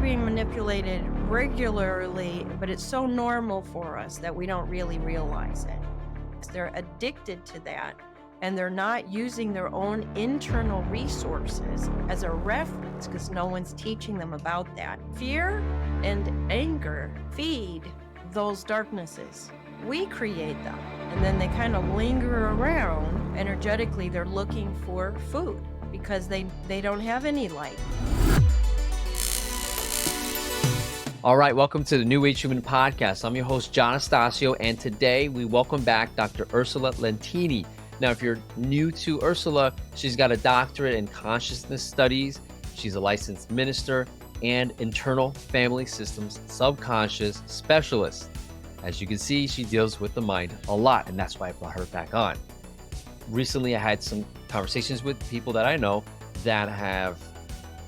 being manipulated regularly, but it's so normal for us that we don't really realize it. They're addicted to that, and they're not using their own internal resources as a reference because no one's teaching them about that. Fear and anger feed those darknesses. We create them, and then they kind of linger around. Energetically, they're looking for food because they don't have any light. All right, welcome to the New Age Human Podcast. I'm your host, Jon Astacio, and today we welcome back Dr. Ursula Lentini. Now, if you're new to Ursula, she's got a doctorate in consciousness studies. She's a licensed minister and internal family systems subconscious specialist. As you can see, she deals with the mind a lot, and that's why I brought her back on. Recently, I had some conversations with people that I know that have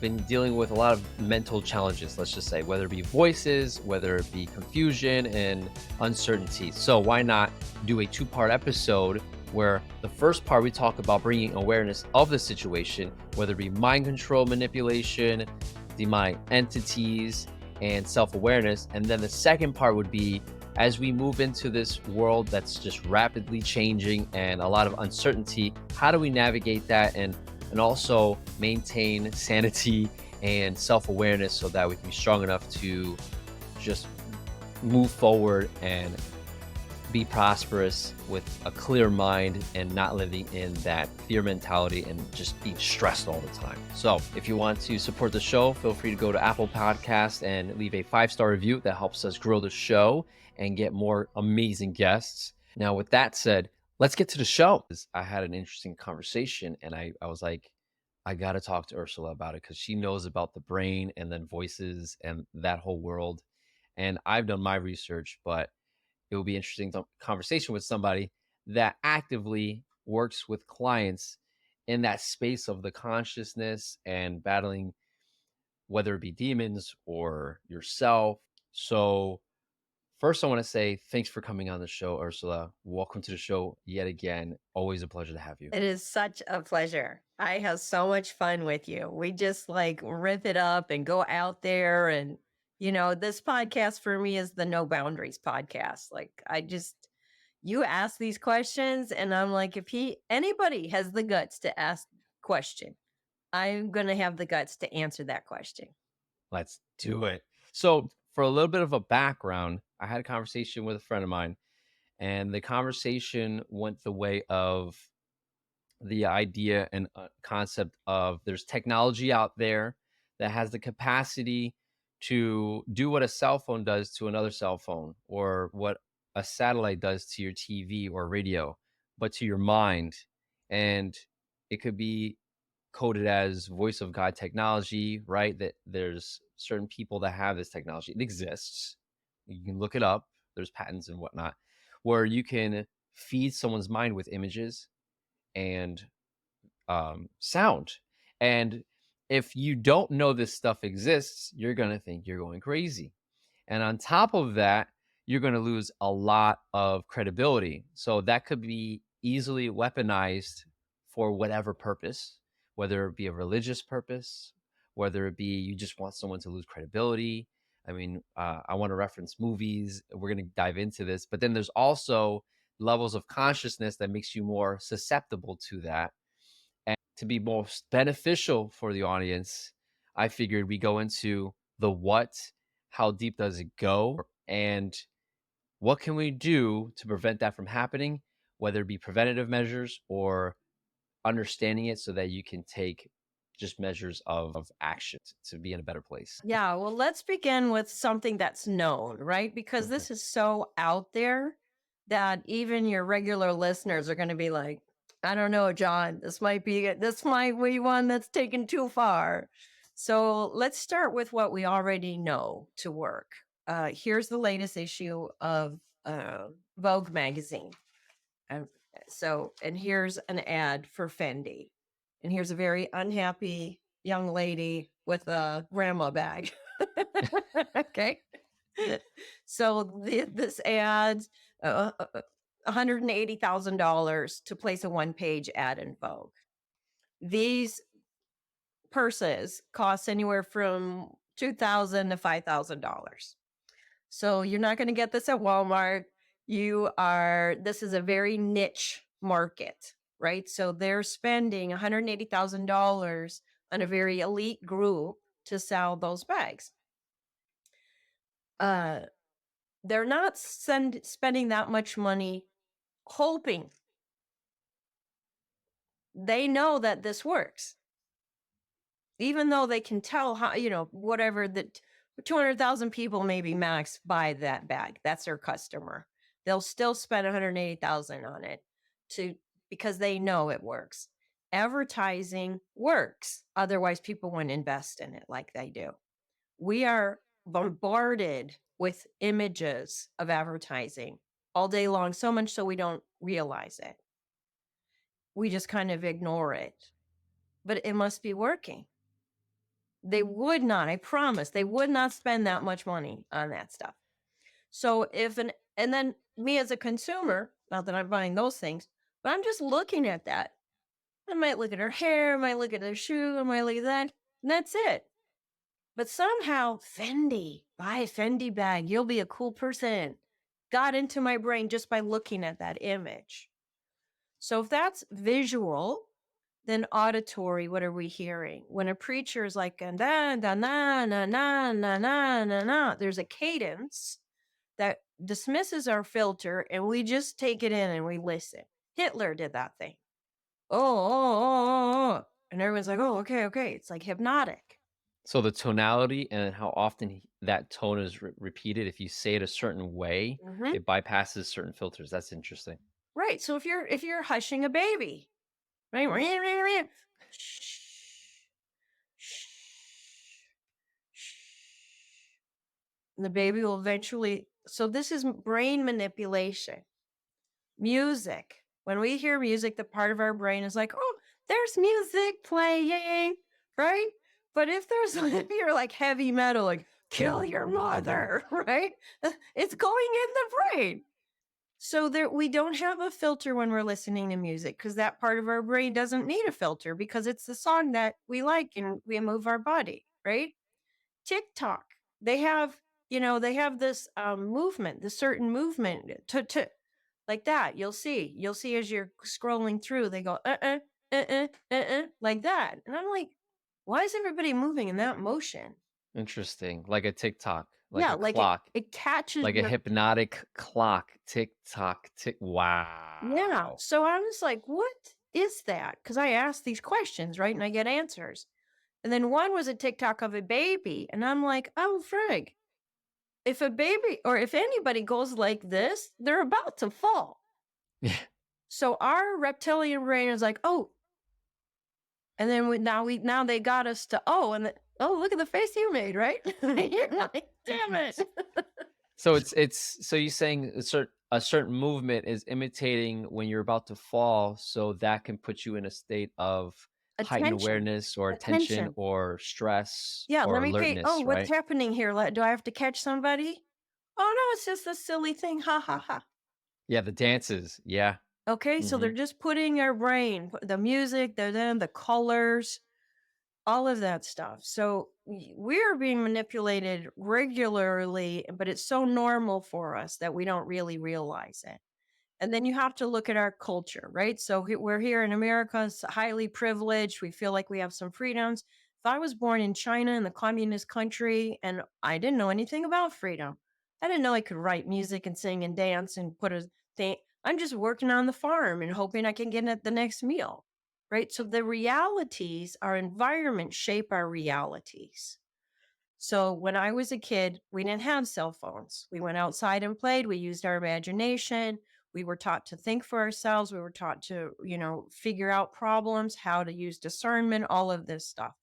been dealing with a lot of mental challenges, let's just say, whether it be voices, whether it be confusion and uncertainty. So why not do a two-part episode where the first part we talk about bringing awareness of the situation, whether it be mind control, manipulation, demonic entities, and self-awareness. And then the second part would be, as we move into this world that's just rapidly changing and a lot of uncertainty, how do we navigate that and also maintain sanity and self-awareness so that we can be strong enough to just move forward and be prosperous with a clear mind and not living in that fear mentality and just being stressed all the time. So if you want to support the show, feel free to go to Apple Podcasts and leave a 5-star review. That helps us grow the show and get more amazing guests. Now, with that said, let's get to the show. I had an interesting conversation and I was like, I got to talk to Ursula about it because she knows about the brain and then voices and that whole world. And I've done my research, but it will be interesting conversation with somebody that actively works with clients in that space of the consciousness and battling, whether it be demons or yourself. So first, I want to say thanks for coming on the show, Ursula. Welcome to the show yet again. Always a pleasure to have you. It is such a pleasure. I have so much fun with you. We just like rip it up and go out there. And, this podcast for me is the No Boundaries podcast. You ask these questions, and I'm like, if anybody has the guts to ask question, I'm going to have the guts to answer that question. Let's do it. So for a little bit of a background, I had a conversation with a friend of mine, and the conversation went the way of the idea and concept of there's technology out there that has the capacity to do what a cell phone does to another cell phone, or what a satellite does to your TV or radio, but to your mind. And it could be coded as voice of God technology, right? That there's certain people that have this technology. It exists. You can look it up. There's patents and whatnot, where you can feed someone's mind with images and sound. And if you don't know this stuff exists, you're going to think you're going crazy. And on top of that, you're going to lose a lot of credibility. So that could be easily weaponized for whatever purpose, whether it be a religious purpose, whether it be you just want someone to lose credibility. I mean, I want to reference movies. We're going to dive into this. But then there's also levels of consciousness that makes you more susceptible to that. And to be most beneficial for the audience, I figured we go into the what, how deep does it go, and what can we do to prevent that from happening, whether it be preventative measures or understanding it so that you can take just measures of action to be in a better place. Yeah, well, let's begin with something that's known, right? Because Okay. this is so out there that even your regular listeners are going to be like, I don't know, Jon, this might be one that's taken too far. So let's start with what we already know to work. Here's the latest issue of Vogue magazine. And and here's an ad for Fendi. And here's a very unhappy young lady with a grandma bag. Okay. So this ad, $180,000 to place a one-page ad in Vogue. These purses cost anywhere from $2,000 to $5,000. So you're not going to get this at Walmart. This is a very niche market, right? So they're spending $180,000 on a very elite group to sell those bags. Uh, they're not spending that much money hoping. They know that this works. Even though they can tell how, whatever that 200,000 people maybe max buy that bag. That's their customer. They'll still spend 180,000 on it because they know it works. Advertising works. Otherwise, people wouldn't invest in it like they do. We are bombarded with images of advertising all day long, so much so we don't realize it. We just kind of ignore it. But it must be working. They would not, I promise, they would not spend that much money on that stuff. So and then me as a consumer, not that I'm buying those things, but I'm just looking at that. I might look at her hair, I might look at her shoe, I might look at that, and that's it. But somehow buy a Fendi bag, you'll be a cool person, got into my brain just by looking at that image. So if that's visual, then auditory, what are we hearing? When a preacher is like, da, da, na, na, na, na, na, na, na, there's a cadence that dismisses our filter and we just take it in and we listen. Hitler did that thing. Oh. And everyone's like, oh, okay. It's like hypnotic. So the tonality and how often that tone is repeated, if you say it a certain way, it bypasses certain filters. That's interesting. Right. So if you're hushing a baby, right? Shh. And the baby will eventually. So this is brain manipulation. Music. When we hear music, the part of our brain is like, oh, there's music playing, right? But if you're like heavy metal, like kill your mother, right? It's going in the brain. So we don't have a filter when we're listening to music because that part of our brain doesn't need a filter because it's the song that we like and we move our body, right? TikTok, they have this movement, the certain movement to like that. You'll see as you're scrolling through, they go like that, and I'm like, why is everybody moving in that motion? Interesting. Like a TikTok, like Yeah, a like clock, it catches like a your. hypnotic clock. Tick tock, tick. Yeah. Wow. So I was like, what is that? Because I asked these questions, right? And I get answers. And then one was a TikTok of a baby. And I'm like, oh, frig. If a baby or if anybody goes like this, they're about to fall. Yeah. So our reptilian brain is like, oh. And then now they got us to, look at the face you made, right? You're like, damn it. So so you're saying a certain movement is imitating when you're about to fall, so that can put you in a state of heightened Attention. awareness or attention Attention. or stress Yeah, or let me pay. Oh, alertness, what's right? happening here? Do I have to catch somebody? Oh, no, it's just a silly thing. Ha, ha, ha. Yeah, the dances. Yeah. Okay, so they're Mhm. just putting their brain, the music, the colors, all of that stuff. So we're being manipulated regularly, but it's so normal for us that we don't really realize it. And then you have to look at our culture, right? So we're here in America, it's highly privileged. We feel like we have some freedoms. If I was born in China in the communist country and I didn't know anything about freedom, I didn't know I could write music and sing and dance and put a thing. I'm just working on the farm and hoping I can get at the next meal, right? So the realities, our environment shape our realities. So when I was a kid, we didn't have cell phones. We went outside and played. We used our imagination. We were taught to think for ourselves. We were taught to, figure out problems, how to use discernment, all of this stuff.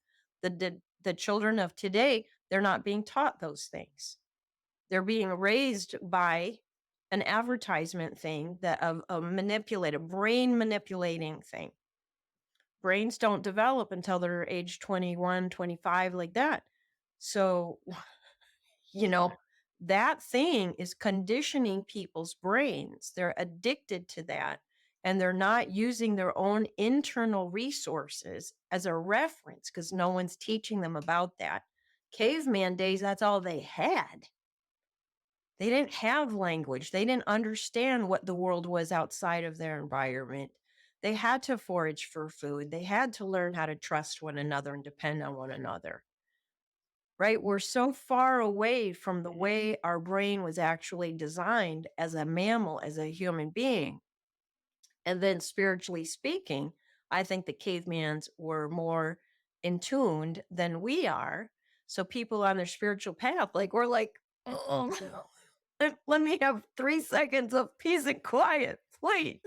The children of today, they're not being taught those things. They're being raised by an advertisement thing that a manipulated brain manipulating thing. Brains don't develop until they're age 21, 25, like that. So that thing is conditioning people's brains. They're addicted to that. And they're not using their own internal resources as a reference because no one's teaching them about that. Caveman days, that's all they had. They didn't have language. They didn't understand what the world was outside of their environment. They had to forage for food. They had to learn how to trust one another and depend on one another. Right? We're so far away from the way our brain was actually designed as a mammal, as a human being. And then spiritually speaking, I think the cavemans were more in tuned than we are. So people on their spiritual path, like we're like, oh, let me have 3 seconds of peace and quiet, please.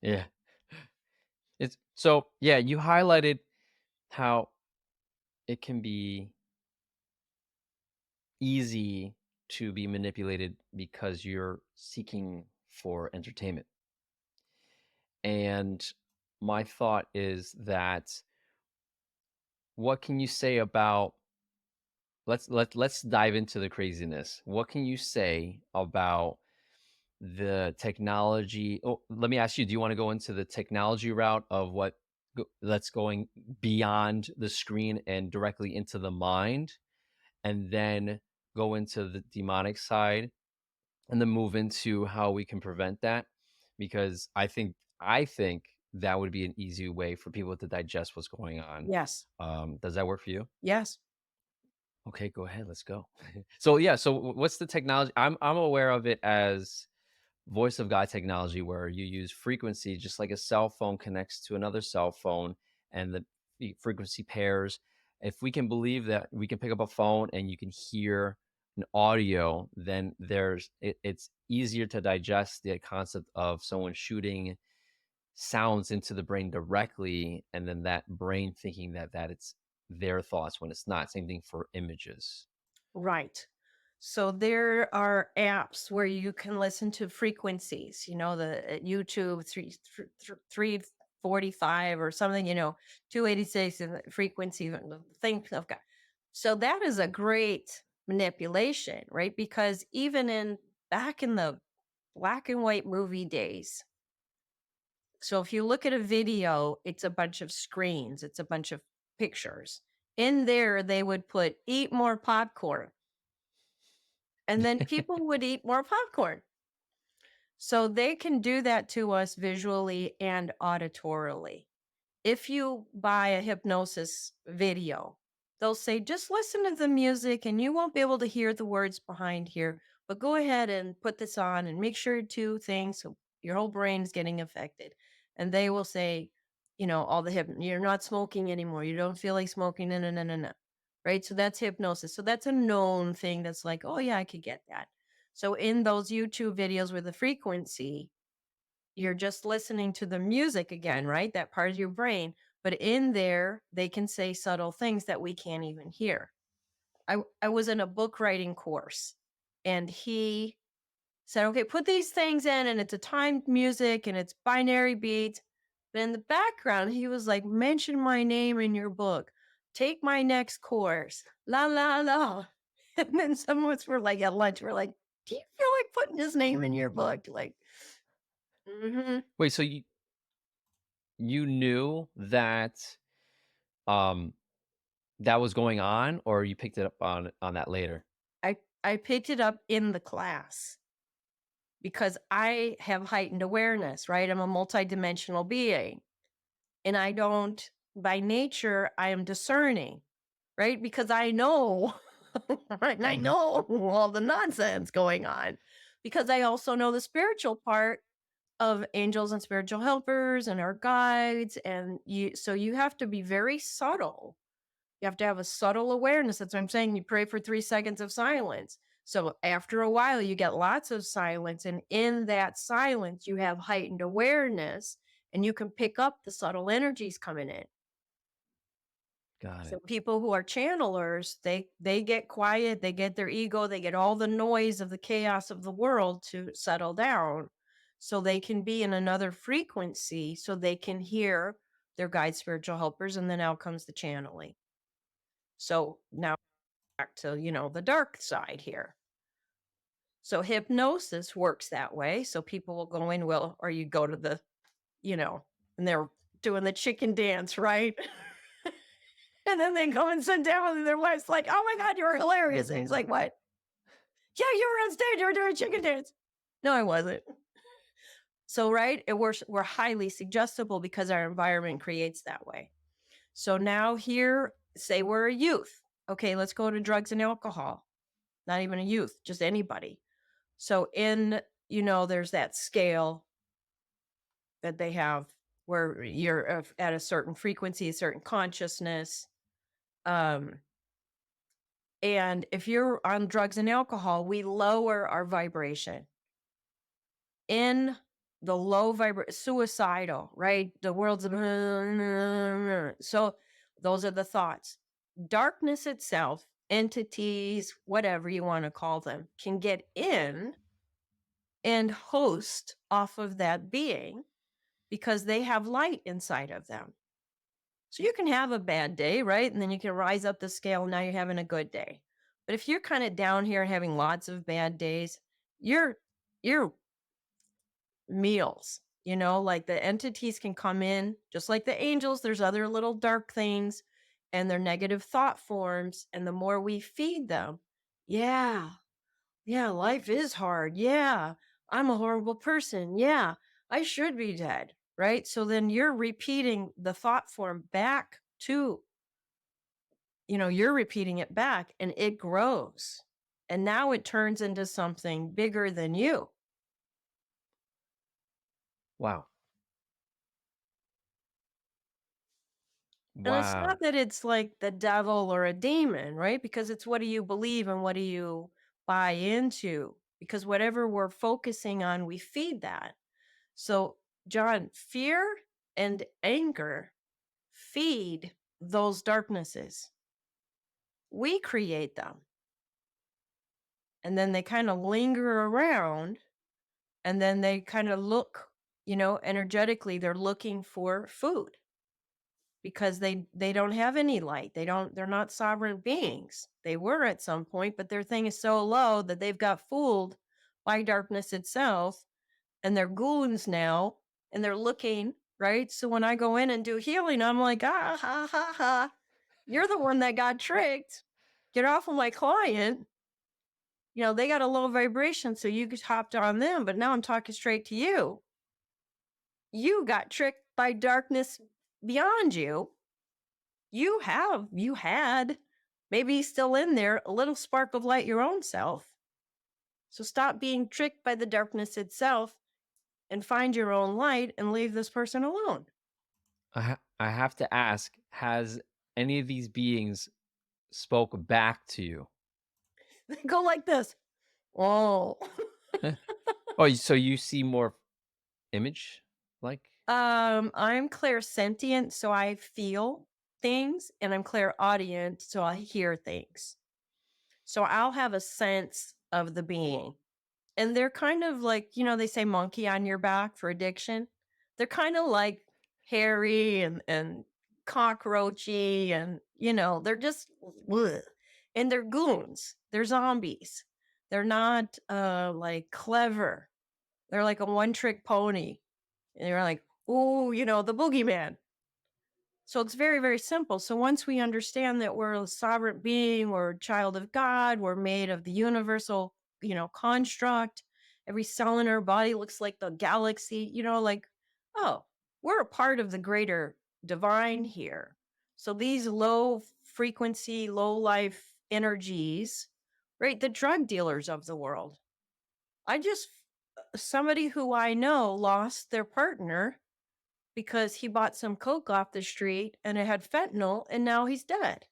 Yeah. It's so yeah, you highlighted how it can be easy to be manipulated because you're seeking for entertainment. And my thought is that what can you say about let's dive into the craziness. What can you say about the technology? Oh, let me ask you, do you want to go into the technology route of that's going beyond the screen and directly into the mind, and then go into the demonic side, and then move into how we can prevent that? Because I think that would be an easy way for people to digest what's going on. Yes. Does that work for you? Yes. Okay, go ahead. Let's go. So yeah, so what's the technology? I'm aware of it as voice of God technology, where you use frequency just like a cell phone connects to another cell phone, and the frequency pairs. If we can believe that we can pick up a phone and you can hear an audio, then it's easier to digest the concept of someone shooting sounds into the brain directly, and then that brain thinking that it's their thoughts when it's not. Same thing for images. Right. So there are apps where you can listen to frequencies, the YouTube 345 or something, 286 and the frequency, the thing of God. So that is a great manipulation, right? Because even back in the black and white movie days, so if you look at a video, it's a bunch of screens, it's a bunch of pictures. In there, they would put eat more popcorn, and then people would eat more popcorn. So they can do that to us visually and auditorily. If you buy a hypnosis video, they'll say, just listen to the music and you won't be able to hear the words behind here. But go ahead and put this on and make sure to things so your whole brain is getting affected. And they will say, all the you're not smoking anymore. You don't feel like smoking. No, no, no, no, no. Right. So that's hypnosis. So that's a known thing that's like, oh, yeah, I could get that. So in those YouTube videos with the frequency, you're just listening to the music again, right? That part of your brain. But in there, they can say subtle things that we can't even hear. I was in a book writing course and he said, okay, put these things in and it's a timed music and it's binary beats. But in the background, he was like, mention my name in your book. Take my next course. La la la. And then some of us were like at lunch, we're like, do you feel like putting his name in your book? Like, mm-hmm. Wait, so you knew that um that was going on, or you picked it up on that later? I picked it up in the class because I have heightened awareness, right? I'm a multidimensional being and I don't, by nature, I am discerning, right? Because I know, right? And I know all the nonsense going on because I also know the spiritual part of angels and spiritual helpers and our guides. So you have to be very subtle. You have to have a subtle awareness. That's what I'm saying. You pray for 3 seconds of silence. So after a while, you get lots of silence. And in that silence, you have heightened awareness and you can pick up the subtle energies coming in. Got So it. people who are channelers, they get quiet, they get their ego, they get all the noise of the chaos of the world to settle down so they can be in another frequency so they can hear their guide spiritual helpers and then out comes the channeling. So now back to, the dark side here. So hypnosis works that way. So people will go in, well, or you go to and they're doing the chicken dance, right? And then they come and sit down and their wife's like, oh my God, you're hilarious. And he's like, what? Yeah, you were on stage, you were doing chicken dance. No, I wasn't. So, right, we're highly suggestible because our environment creates that way. So now here, say we're a youth. Okay, let's go to drugs and alcohol. Not even a youth, just anybody. So there's that scale that they have where you're at a certain frequency, a certain consciousness. Um, and if you're on drugs and alcohol, we lower our vibration. In the low suicidal, right? The world's so those are the thoughts. Darkness itself, entities, whatever you want to call them, can get in and host off of that being because they have light inside of them. So you can have a bad day, right? And then you can rise up the scale. Now you're having a good day. But if you're kind of down here having lots of bad days, you're meals, like the entities can come in just like the angels. There's other little dark things and their negative thought forms. And the more we feed them, yeah, life is hard. Yeah, I'm a horrible person. Yeah, I should be dead. Right. So then you're repeating the thought form back to, you're repeating it back and it grows. And now it turns into something bigger than you. Wow. And it's Wow. not that it's like the devil or a demon, right? Because it's what do you believe and what do you buy into? Because whatever we're focusing on, we feed that. So, John, fear and anger feed those darknesses. We create them. And then they kind of linger around and then they kind of look, energetically, they're looking for food. Because they don't have any light. They're not sovereign beings. They were at some point, but their thing is so low that they've got fooled by darkness itself and they're goons now and they're looking, right? So when I go in and do healing, I'm like, ah ha ha ha. You're the one that got tricked. Get off of my client. They got a low vibration, so you just hopped on them, but now I'm talking straight to you. You got tricked by darkness beyond you. You had, maybe still in there, a little spark of light your own self. So stop being tricked by the darkness itself and find your own light and leave this person alone. I have to ask, has any of these beings spoke back to you? Go like this. Oh. Oh, so you see more image like? I'm clairsentient, so I feel things, and I'm clairaudient, so I hear things. So I'll have a sense of the being. And they're kind of like, they say monkey on your back for addiction. They're kind of like hairy and cockroachy and, they're just, ugh. And they're goons. They're zombies. They're not like clever. They're like a one-trick pony. And you're like, oh, the boogeyman. So it's very, very simple. So once we understand that we're a sovereign being, we're a child of God, we're made of the universal, construct. Every cell in our body looks like the galaxy, like, oh, we're a part of the greater divine here. So these low frequency, low life energies, right? The drug dealers of the world. Somebody who I know lost their partner because he bought some coke off the street and it had fentanyl and now he's dead.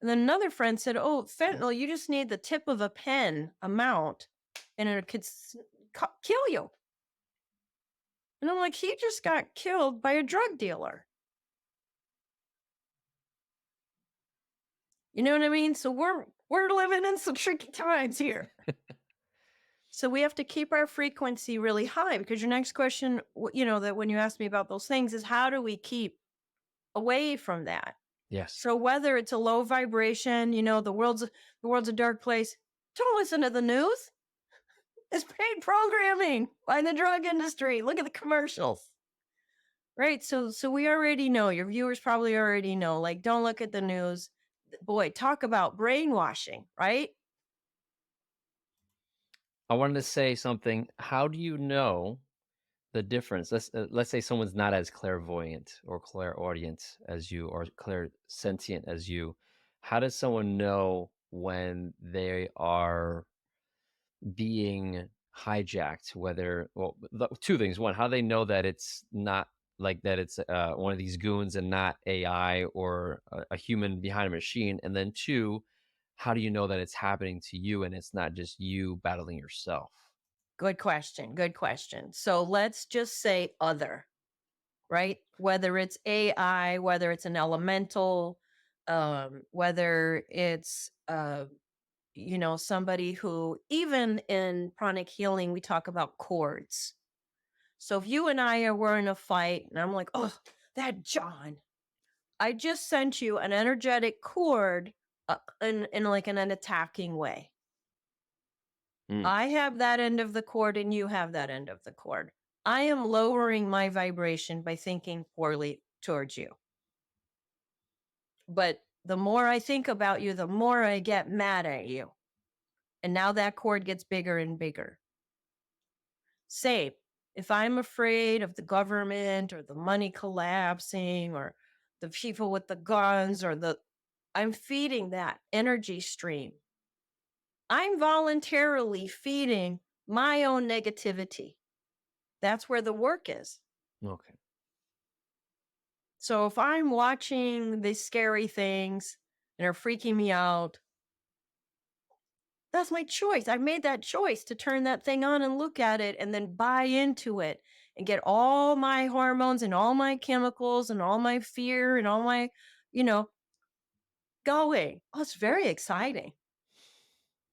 And then another friend said, oh, fentanyl, you just need the tip of a pen amount and it could kill you. And I'm like, he just got killed by a drug dealer. You know what I mean? So we're living in some tricky times here. So we have to keep our frequency really high because your next question, that when you ask me about those things is how do we keep away from that? Yes. So whether it's a low vibration, the world's a dark place. Don't listen to the news. It's paid programming by the drug industry. Look at the commercials. Right. So we already know, your viewers probably already know, like, don't look at the news. Boy, talk about brainwashing, right? I wanted to say something. How do you know the difference? Let's say someone's not as clairvoyant or clairaudient as you, or clairsentient as you. How does someone know when they are being hijacked? Whether, well, two things. One, how do they know that it's not, like, that it's one of these goons and not AI or a human behind a machine? And then two, how do you know that it's happening to you and it's not just you battling yourself? Good question. Good question. So let's just say other, right? Whether it's AI, whether it's an elemental, whether it's somebody who, even in pranic healing, we talk about cords. So if you and I were in a fight and I'm like, oh, that John, I just sent you an energetic cord in like an attacking way. Mm, I have that end of the cord and you have that end of the cord. I am lowering my vibration by thinking poorly towards you. But the more I think about you, the more I get mad at you. And now that cord gets bigger and bigger. Same. If I'm afraid of the government or the money collapsing or the people with the guns I'm feeding that energy stream. I'm voluntarily feeding my own negativity. That's where the work is. okay. So if I'm watching these scary things and are freaking me out, that's my choice. I made that choice to turn that thing on and look at it and then buy into it and get all my hormones and all my chemicals and all my fear and all my, you know, going. Oh, it's very exciting.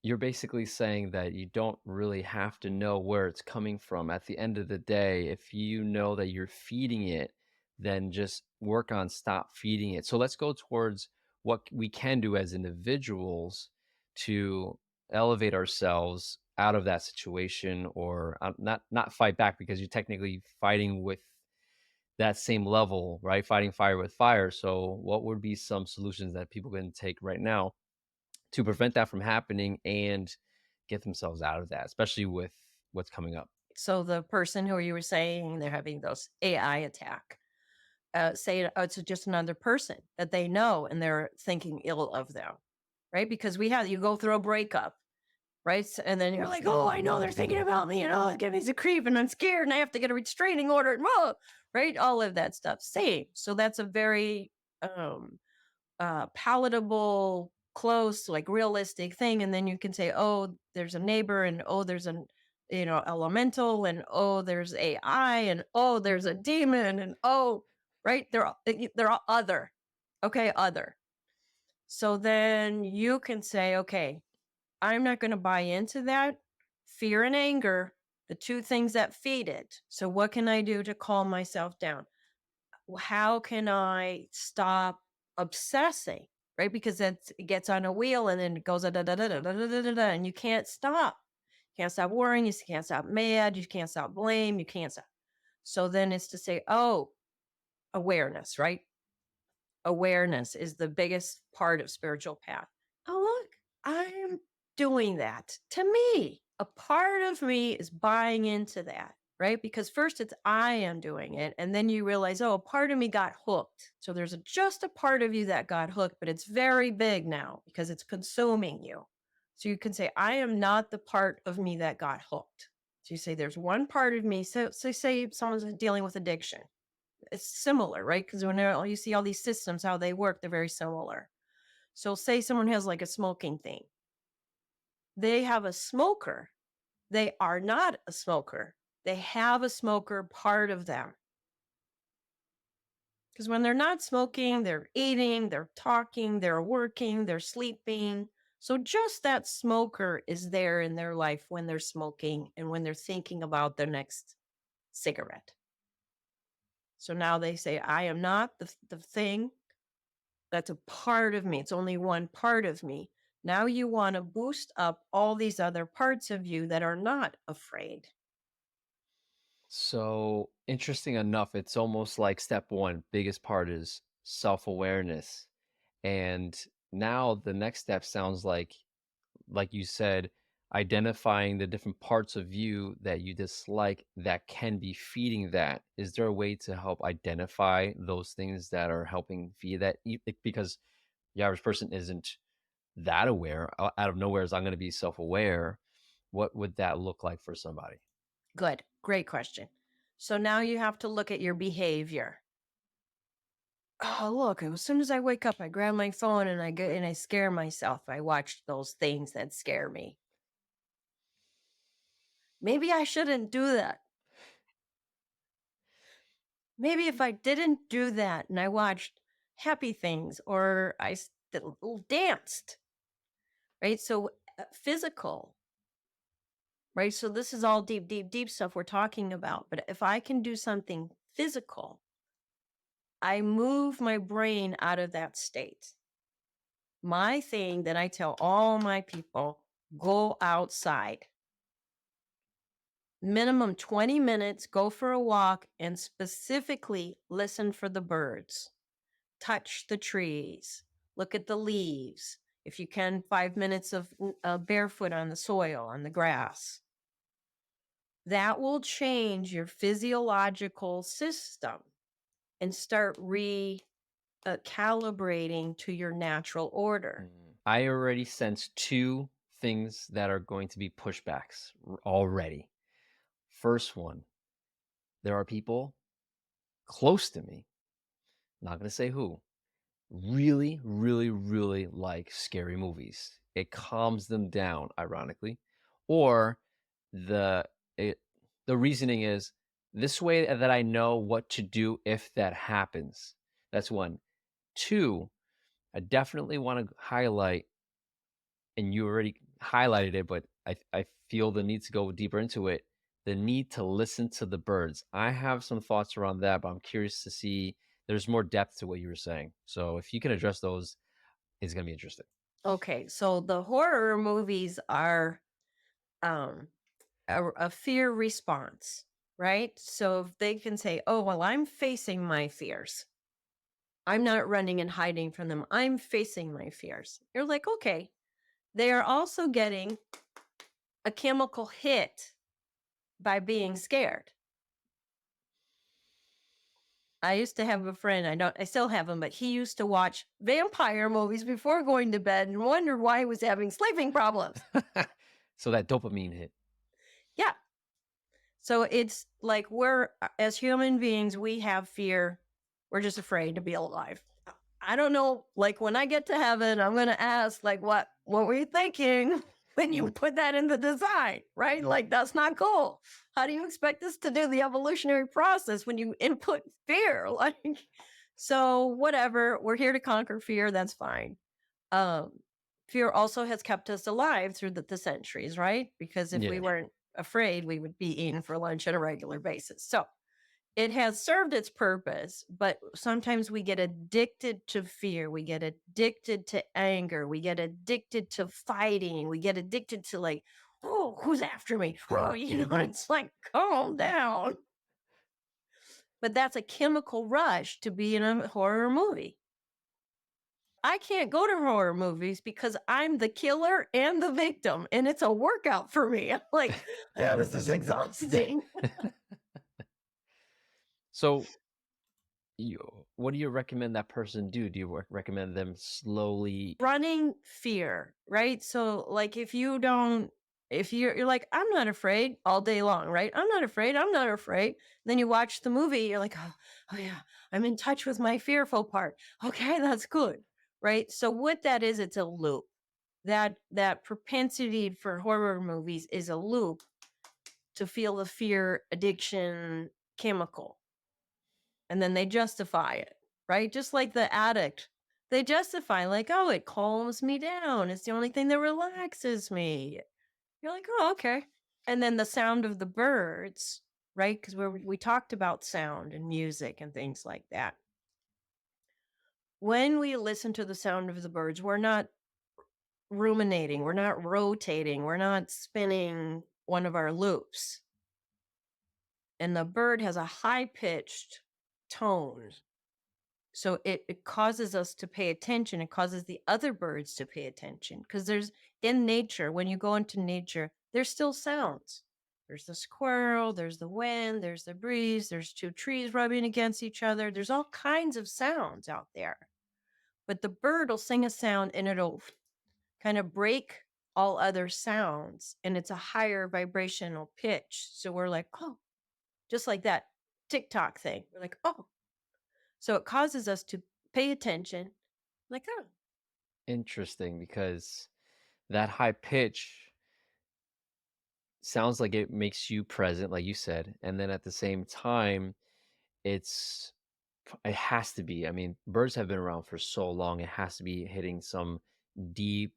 You're basically saying that you don't really have to know where it's coming from. At the end of the day, if you know that you're feeding it, then just work on stop feeding it. So let's go towards what we can do as individuals to elevate ourselves out of that situation, or not fight back, because you're technically fighting with that same level, right? Fighting fire with fire. So what would be some solutions that people can take right now to prevent that from happening and get themselves out of that, especially with what's coming up? So the person who you were saying they're having those AI attack, say it's just another person that they know and they're thinking ill of them, right? Because you go through a breakup, right? And then you're like, oh, I know they're thinking about me, and oh, it gives me a creep, and I'm scared, and I have to get a restraining order, and whoa, right? All of that stuff. Same. So that's a very um palatable, close, like realistic thing. And then you can say, oh, there's a neighbor, and oh, there's an elemental, and oh, there's AI, and oh, there's a demon, and oh, right? They're all other. Okay, other. So then you can say, okay, I'm not going to buy into that. Fear and anger, the two things that feed it. So what can I do to calm myself down? How can I stop obsessing? Right? Because it gets on a wheel and then it goes da da da da da da da da da, and you can't stop. You can't stop worrying. You can't stop mad. You can't stop blame. You can't stop. So then it's to say, oh, awareness, right? Awareness is the biggest part of spiritual path. Oh, look, I'm doing that to me. A part of me is buying into that, right? Because first it's I am doing it. And then you realize, oh, a part of me got hooked. So there's just a part of you that got hooked, but it's very big now because it's consuming you. So you can say, I am not the part of me that got hooked. So you say, there's one part of me. So say someone's dealing with addiction. It's similar, right? Because when you see all these systems, how they work, they're very similar. So say someone has like a smoking thing. They have a smoker. They are not a smoker. They have a smoker part of them. Because when they're not smoking, they're eating, they're talking, they're working, they're sleeping. So just that smoker is there in their life when they're smoking and when they're thinking about their next cigarette. So now they say, I am not the thing. That's a part of me. It's only one part of me. Now you want to boost up all these other parts of you that are not afraid. So interesting enough, it's almost like step one, biggest part is self-awareness. And now the next step sounds like you said, identifying the different parts of you that you dislike that can be feeding that. Is there a way to help identify those things that are helping feed that? Because the average person isn't that aware. Out of nowhere, is I'm going to be self-aware. What would that look like for somebody? Good. Great question. So now you have to look at your behavior. Oh, look, as soon as I wake up, I grab my phone and I scare myself. I watch those things that scare me. Maybe I shouldn't do that. Maybe if I didn't do that and I watched happy things or danced, right? So physical, right? So this is all deep, deep, deep stuff we're talking about. But if I can do something physical, I move my brain out of that state. My thing that I tell all my people, go outside. Minimum 20 minutes, go for a walk and specifically listen for the birds. Touch the trees, look at the leaves. If you can, 5 minutes of barefoot on the soil, on the grass. That will change your physiological system and start calibrating to your natural order. I already sense two things that are going to be pushbacks already. First one, there are people close to me, not going to say who, really, really, really like scary movies. It calms them down, ironically. Or the it, the reasoning is this way that I know what to do if that happens. That's one. Two, I definitely want to highlight, and you already highlighted it, but I feel the need to go deeper into it. The need to listen to the birds. I have some thoughts around that, but I'm curious to see there's more depth to what you were saying. So if you can address those, it's gonna be interesting. Okay, so the horror movies are um, a fear response, right? So if they can say, oh, well, I'm facing my fears. I'm not running and hiding from them. I'm facing my fears. You're like, okay. They are also getting a chemical hit by being scared. I used to have a friend, I still have him, but he used to watch vampire movies before going to bed and wonder why he was having sleeping problems. So that dopamine hit. Yeah. So it's like as human beings, we have fear. We're just afraid to be alive. I don't know. Like when I get to heaven, I'm going to ask, like, what were you thinking when you put that in the design, right? Like, that's not cool. How do you expect us to do the evolutionary process when you input fear? Like, so whatever. We're here to conquer fear. That's fine. Um, Fear also has kept us alive through the centuries, right? Because if we Yeah. weren't afraid, we would be eating for lunch on a regular basis. So it has served its purpose, but sometimes we get addicted to fear. We get addicted to anger. We get addicted to fighting. We get addicted to like, oh, who's after me? Oh, it's like, calm down. But that's a chemical rush to be in a horror movie. I can't go to horror movies because I'm the killer and the victim, and it's a workout for me. I'm like, yeah, this is exhausting. So what do you recommend that person do? Do you recommend them slowly? Running fear, right? So, like, if you're like, I'm not afraid all day long, right? I'm not afraid. I'm not afraid. Then you watch the movie, you're like, oh yeah, I'm in touch with my fearful part. Okay, that's good, right? So, what that is, it's a loop. That propensity for horror movies is a loop to feel the fear addiction chemical. And then they justify it, right? Just like the addict. They justify, like, oh, it calms me down. It's the only thing that relaxes me. You're like, oh, okay. And then the sound of the birds, right? Because we talked about sound and music and things like that. When we listen to the sound of the birds, we're not ruminating, we're not rotating, we're not spinning one of our loops. and the bird has a high pitched tone. So it causes us to pay attention. It causes the other birds to pay attention because there's in nature, when you go into nature, there's still sounds. There's the squirrel, there's the wind, there's the breeze, there's two trees rubbing against each other. There's all kinds of sounds out there. But the bird will sing a sound and it'll kind of break all other sounds and it's a higher vibrational pitch. So we're like, oh, just like that TikTok thing. We're like, oh. So it causes us to pay attention, like, oh, Interesting, because that high pitch sounds like it makes you present, like you said, and then at the same time, it's it has to be. I mean, birds have been around for so long. It has to be hitting some deep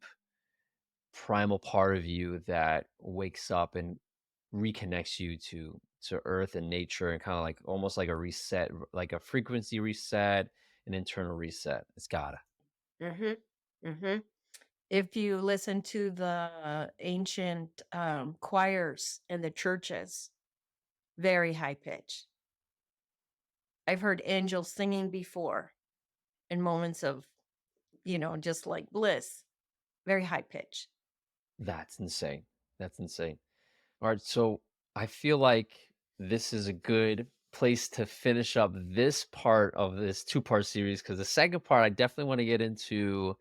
primal part of you that wakes up and reconnects you to earth and nature, and kind of like almost like a reset, like a frequency reset, an internal reset. It's gotta. mm-hmm, mm-hmm. If you listen to the ancient choirs in the churches, very high pitch. I've heard angels singing before in moments of, just like bliss, very high pitch. That's insane. That's insane. All right, so I feel like this is a good place to finish up this part of this two-part series, because the second part, I definitely want to get into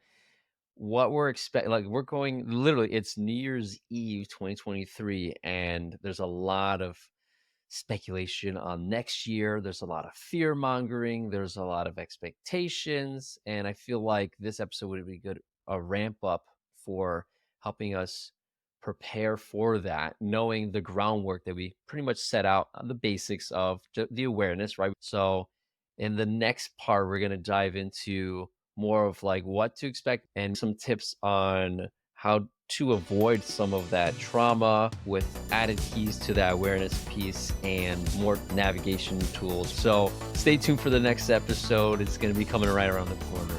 what we're expecting. Like, we're going literally, it's New Year's Eve 2023, and there's a lot of speculation on next year. There's a lot of fear mongering. There's a lot of expectations. And I feel like this episode would be good, a ramp up for helping us prepare for that, knowing the groundwork that we pretty much set out on the basics of the awareness, right? So in the next part, we're going to dive into more of like what to expect and some tips on how to avoid some of that trauma, with added keys to that awareness piece and more navigation tools. So stay tuned for the next episode. It's going to be coming right around the corner.